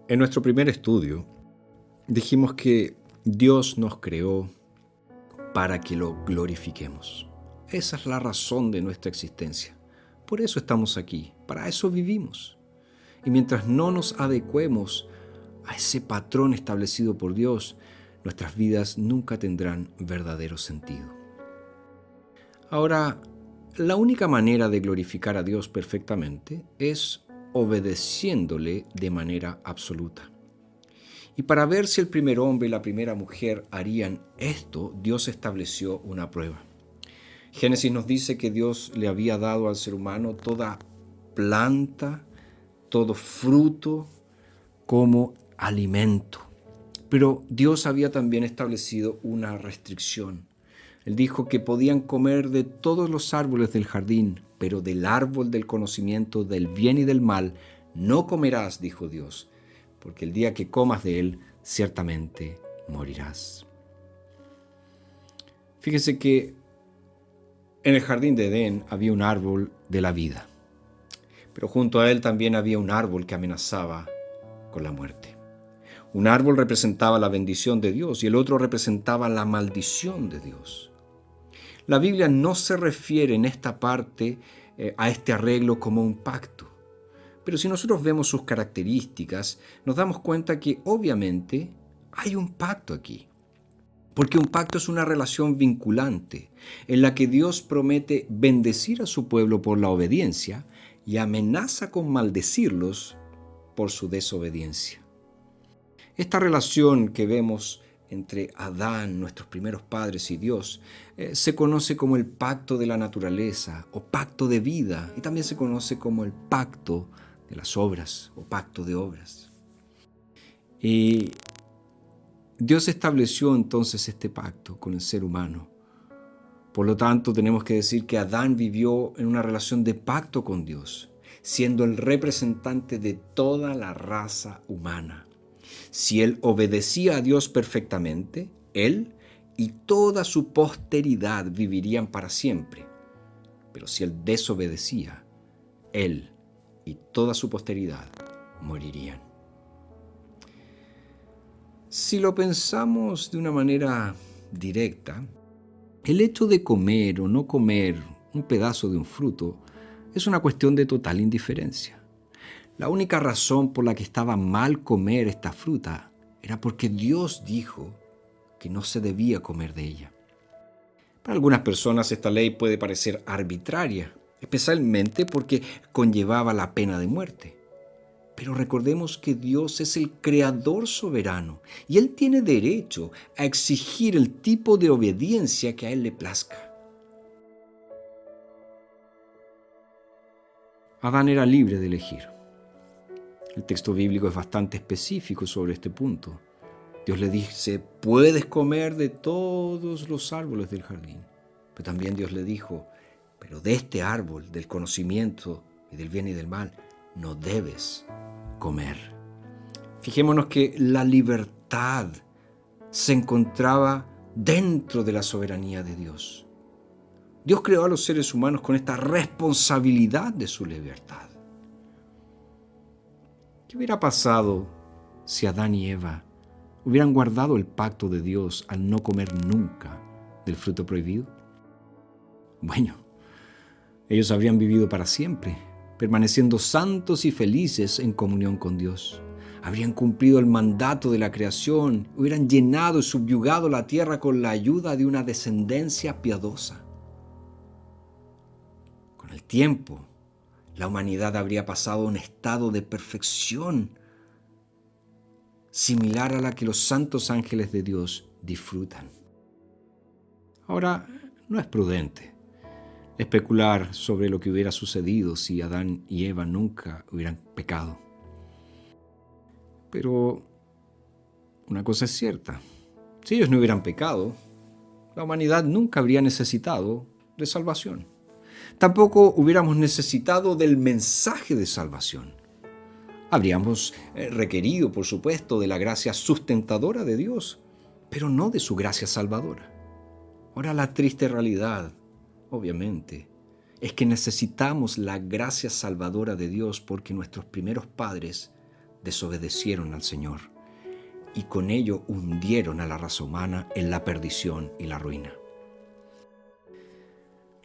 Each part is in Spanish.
En nuestro primer estudio dijimos que Dios nos creó para que lo glorifiquemos. Esa es la razón de nuestra existencia. Por eso estamos aquí, para eso vivimos. Y mientras no nos adecuemos a ese patrón establecido por Dios, nuestras vidas nunca tendrán verdadero sentido. Ahora, la única manera de glorificar a Dios perfectamente es obedeciéndole de manera absoluta. Y para ver si el primer hombre y la primera mujer harían esto, Dios estableció una prueba. Génesis nos dice que Dios le había dado al ser humano toda planta, todo fruto como alimento. Pero Dios había también establecido una restricción. Él dijo que podían comer de todos los árboles del jardín, pero del árbol del conocimiento del bien y del mal no comerás, dijo Dios, porque el día que comas de él, ciertamente morirás. Fíjese que en el jardín de Edén había un árbol de la vida, pero junto a él también había un árbol que amenazaba con la muerte. Un árbol representaba la bendición de Dios y el otro representaba la maldición de Dios. La Biblia no se refiere en esta parte a este arreglo como un pacto. Pero si nosotros vemos sus características, nos damos cuenta que obviamente hay un pacto aquí. Porque un pacto es una relación vinculante en la que Dios promete bendecir a su pueblo por la obediencia y amenaza con maldecirlos por su desobediencia. Esta relación que vemos entre Adán, nuestros primeros padres, y Dios, se conoce como el pacto de la naturaleza o pacto de vida, y también se conoce como el pacto de las obras o pacto de obras. Y Dios estableció entonces este pacto con el ser humano. Por lo tanto, tenemos que decir que Adán vivió en una relación de pacto con Dios, siendo el representante de toda la raza humana. Si él obedecía a Dios perfectamente, él y toda su posteridad vivirían para siempre. Pero si él desobedecía, él y toda su posteridad morirían. Si lo pensamos de una manera directa, el hecho de comer o no comer un pedazo de un fruto es una cuestión de total indiferencia. La única razón por la que estaba mal comer esta fruta era porque Dios dijo que no se debía comer de ella. Para algunas personas esta ley puede parecer arbitraria, especialmente porque conllevaba la pena de muerte. Pero recordemos que Dios es el creador soberano y Él tiene derecho a exigir el tipo de obediencia que a Él le plazca. Adán era libre de elegir. El texto bíblico es bastante específico sobre este punto. Dios le dice, puedes comer de todos los árboles del jardín. Pero también Dios le dijo, pero de este árbol, del conocimiento y del bien y del mal, no debes comer. Fijémonos que la libertad se encontraba dentro de la soberanía de Dios. Dios creó a los seres humanos con esta responsabilidad de su libertad. ¿Qué hubiera pasado si Adán y Eva hubieran guardado el pacto de Dios al no comer nunca del fruto prohibido? Bueno, ellos habrían vivido para siempre, permaneciendo santos y felices en comunión con Dios. Habrían cumplido el mandato de la creación, hubieran llenado y subyugado la tierra con la ayuda de una descendencia piadosa. Con el tiempo, la humanidad habría pasado a un estado de perfección similar a la que los santos ángeles de Dios disfrutan. Ahora, no es prudente especular sobre lo que hubiera sucedido si Adán y Eva nunca hubieran pecado. Pero una cosa es cierta, si ellos no hubieran pecado, la humanidad nunca habría necesitado de salvación. Tampoco hubiéramos necesitado del mensaje de salvación. Habríamos requerido, por supuesto, de la gracia sustentadora de Dios, pero no de su gracia salvadora. Ahora, la triste realidad, obviamente, es que necesitamos la gracia salvadora de Dios porque nuestros primeros padres desobedecieron al Señor y con ello hundieron a la raza humana en la perdición y la ruina.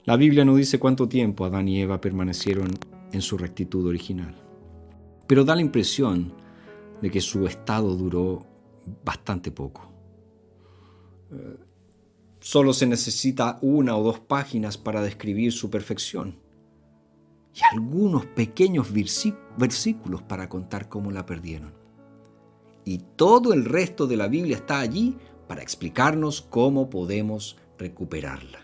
La Biblia no dice cuánto tiempo Adán y Eva permanecieron en su rectitud original, pero da la impresión de que su estado duró bastante poco. Solo se necesita 1 o 2 páginas para describir su perfección y algunos pequeños versículos para contar cómo la perdieron. Y todo el resto de la Biblia está allí para explicarnos cómo podemos recuperarla.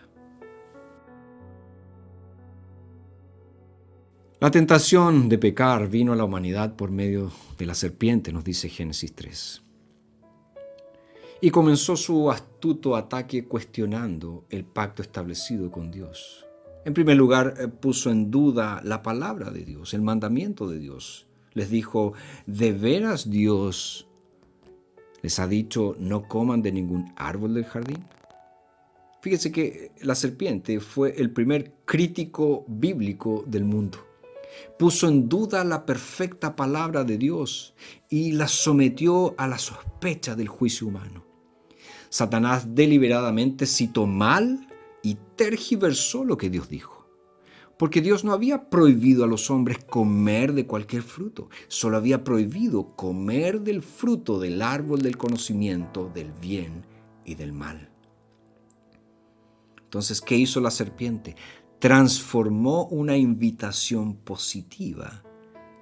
La tentación de pecar vino a la humanidad por medio de la serpiente, nos dice Génesis 3. Y comenzó su astuto ataque cuestionando el pacto establecido con Dios. En primer lugar, puso en duda la palabra de Dios, el mandamiento de Dios. Les dijo, ¿de veras Dios les ha dicho no coman de ningún árbol del jardín? Fíjense que la serpiente fue el primer crítico bíblico del mundo. Puso en duda la perfecta palabra de Dios y la sometió a la sospecha del juicio humano. Satanás deliberadamente citó mal y tergiversó lo que Dios dijo, porque Dios no había prohibido a los hombres comer de cualquier fruto, solo había prohibido comer del fruto del árbol del conocimiento del bien y del mal. Entonces, ¿qué hizo la serpiente? Transformó una invitación positiva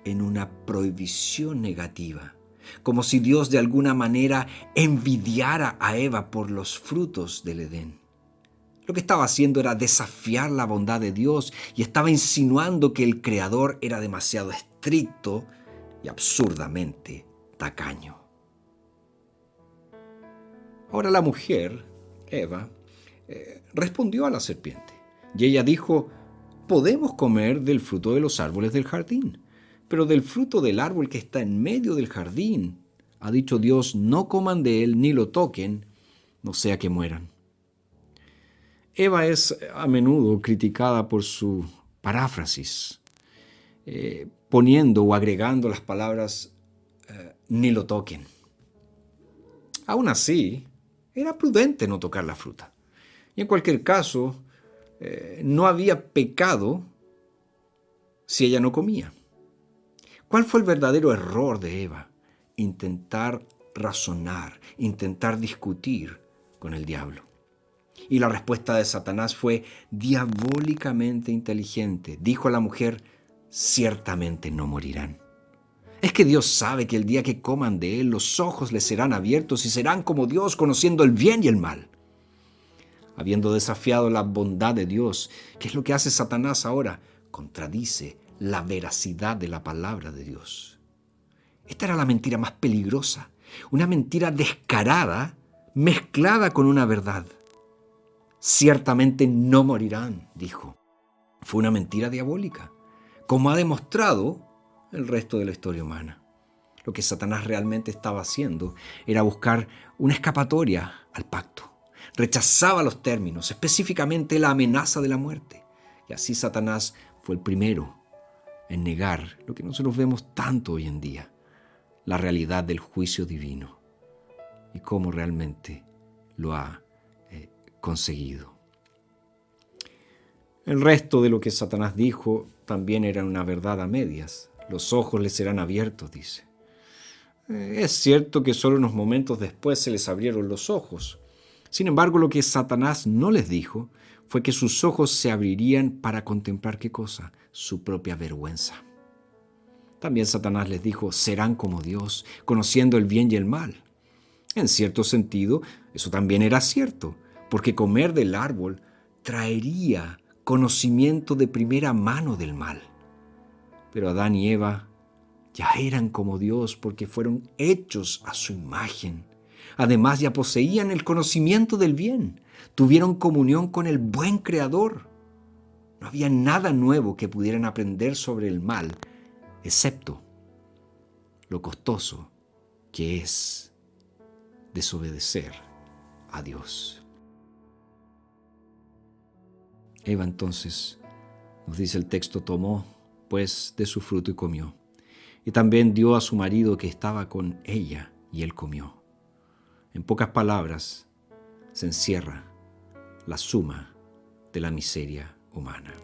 en una prohibición negativa, como si Dios de alguna manera envidiara a Eva por los frutos del Edén. Lo que estaba haciendo era desafiar la bondad de Dios y estaba insinuando que el Creador era demasiado estricto y absurdamente tacaño. Ahora la mujer, Eva, respondió a la serpiente. Y ella dijo, podemos comer del fruto de los árboles del jardín, pero del fruto del árbol que está en medio del jardín, ha dicho Dios, no coman de él ni lo toquen, no sea que mueran. Eva es a menudo criticada por su paráfrasis, poniendo o agregando las palabras ni lo toquen. Aún así, era prudente no tocar la fruta. Y en cualquier caso, no había pecado si ella no comía. ¿Cuál fue el verdadero error de Eva? Intentar razonar, intentar discutir con el diablo. Y la respuesta de Satanás fue diabólicamente inteligente. Dijo a la mujer, ciertamente no morirán. Es que Dios sabe que el día que coman de él, los ojos les serán abiertos y serán como Dios, conociendo el bien y el mal. Habiendo desafiado la bondad de Dios, ¿qué es lo que hace Satanás ahora? Contradice la veracidad de la palabra de Dios. Esta era la mentira más peligrosa, una mentira descarada mezclada con una verdad. Ciertamente no morirán, dijo. Fue una mentira diabólica, como ha demostrado el resto de la historia humana. Lo que Satanás realmente estaba haciendo era buscar una escapatoria al pacto. Rechazaba los términos, específicamente la amenaza de la muerte. Y así Satanás fue el primero en negar lo que nosotros vemos tanto hoy en día, la realidad del juicio divino y cómo realmente lo ha conseguido. El resto de lo que Satanás dijo también era una verdad a medias. Los ojos les serán abiertos, dice. Es cierto que solo unos momentos después se les abrieron los ojos. Sin embargo, lo que Satanás no les dijo fue que sus ojos se abrirían para contemplar ¿qué cosa? Su propia vergüenza. También Satanás les dijo, serán como Dios, conociendo el bien y el mal. En cierto sentido, eso también era cierto, porque comer del árbol traería conocimiento de primera mano del mal. Pero Adán y Eva ya eran como Dios porque fueron hechos a su imagen. Además, ya poseían el conocimiento del bien, tuvieron comunión con el buen Creador. No había nada nuevo que pudieran aprender sobre el mal, excepto lo costoso que es desobedecer a Dios. Eva entonces, nos dice el texto, tomó pues de su fruto y comió. y también dio a su marido que estaba con ella, y él comió. En pocas palabras, se encierra la suma de la miseria humana.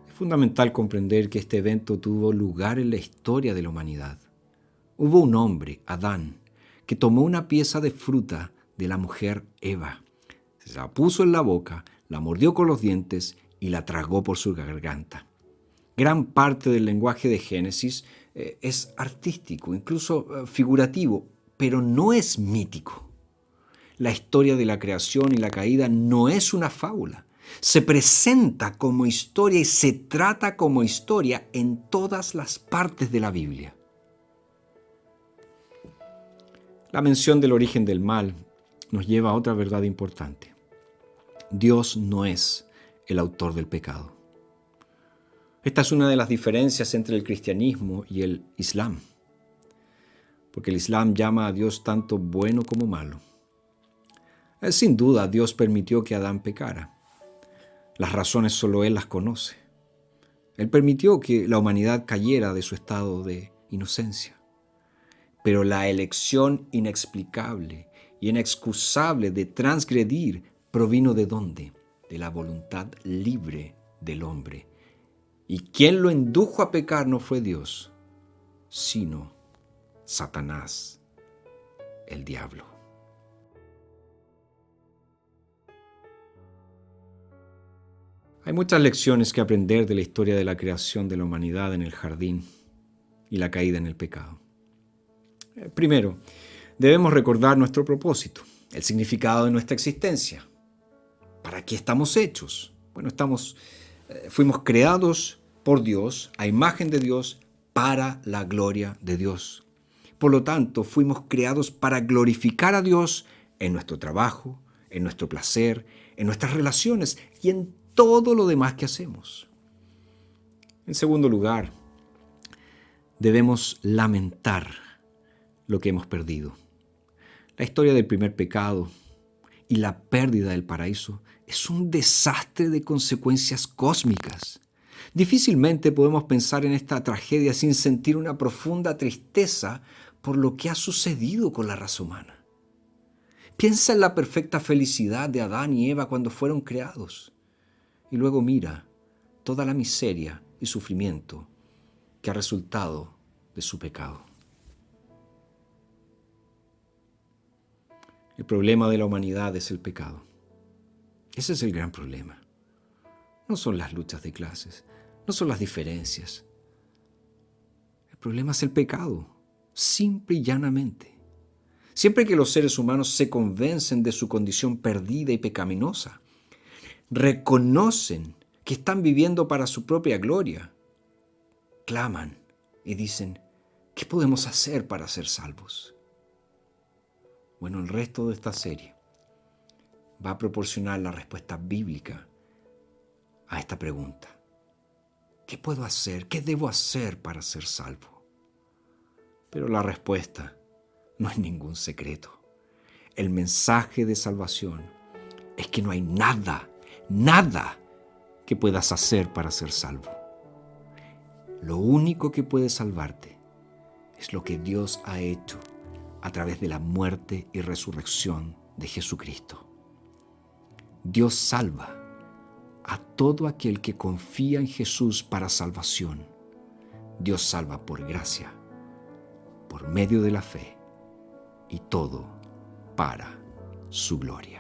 Es fundamental comprender que este evento tuvo lugar en la historia de la humanidad. Hubo un hombre, Adán, que tomó una pieza de fruta de la mujer Eva, se la puso en la boca, la mordió con los dientes y la tragó por su garganta. Gran parte del lenguaje de Génesis es artístico, incluso figurativo, pero no es mítico. La historia de la creación y la caída no es una fábula. Se presenta como historia y se trata como historia en todas las partes de la Biblia. La mención del origen del mal nos lleva a otra verdad importante. Dios no es el autor del pecado. Esta es una de las diferencias entre el cristianismo y el Islam, porque el Islam llama a Dios tanto bueno como malo. Sin duda, Dios permitió que Adán pecara. Las razones solo Él las conoce. Él permitió que la humanidad cayera de su estado de inocencia. Pero la elección inexplicable y inexcusable de transgredir provino ¿de dónde? De la voluntad libre del hombre. Y quien lo indujo a pecar no fue Dios, sino Satanás, el diablo. Hay muchas lecciones que aprender de la historia de la creación de la humanidad en el jardín y la caída en el pecado. Primero, debemos recordar nuestro propósito, el significado de nuestra existencia. ¿Para qué estamos hechos? Bueno, fuimos creados por Dios, a imagen de Dios, para la gloria de Dios. Por lo tanto, fuimos creados para glorificar a Dios en nuestro trabajo, en nuestro placer, en nuestras relaciones y en todo lo demás que hacemos. En segundo lugar, debemos lamentar lo que hemos perdido. La historia del primer pecado y la pérdida del paraíso es un desastre de consecuencias cósmicas. Difícilmente podemos pensar en esta tragedia sin sentir una profunda tristeza por lo que ha sucedido con la raza humana. Piensa en la perfecta felicidad de Adán y Eva cuando fueron creados. Y luego mira toda la miseria y sufrimiento que ha resultado de su pecado. El problema de la humanidad es el pecado. Ese es el gran problema. No son las luchas de clases, no son las diferencias. El problema es el pecado, simple y llanamente. Siempre que los seres humanos se convencen de su condición perdida y pecaminosa, reconocen que están viviendo para su propia gloria, claman y dicen, ¿qué podemos hacer para ser salvos? Bueno, el resto de esta serie va a proporcionar la respuesta bíblica a esta pregunta. ¿Qué puedo hacer? ¿Qué debo hacer para ser salvo? Pero la respuesta no es ningún secreto. El mensaje de salvación es que no hay nada que puedas hacer para ser salvo. Lo único que puede salvarte es lo que Dios ha hecho a través de la muerte y resurrección de Jesucristo. Dios salva a todo aquel que confía en Jesús para salvación. Dios salva por gracia, por medio de la fe, y todo para su gloria.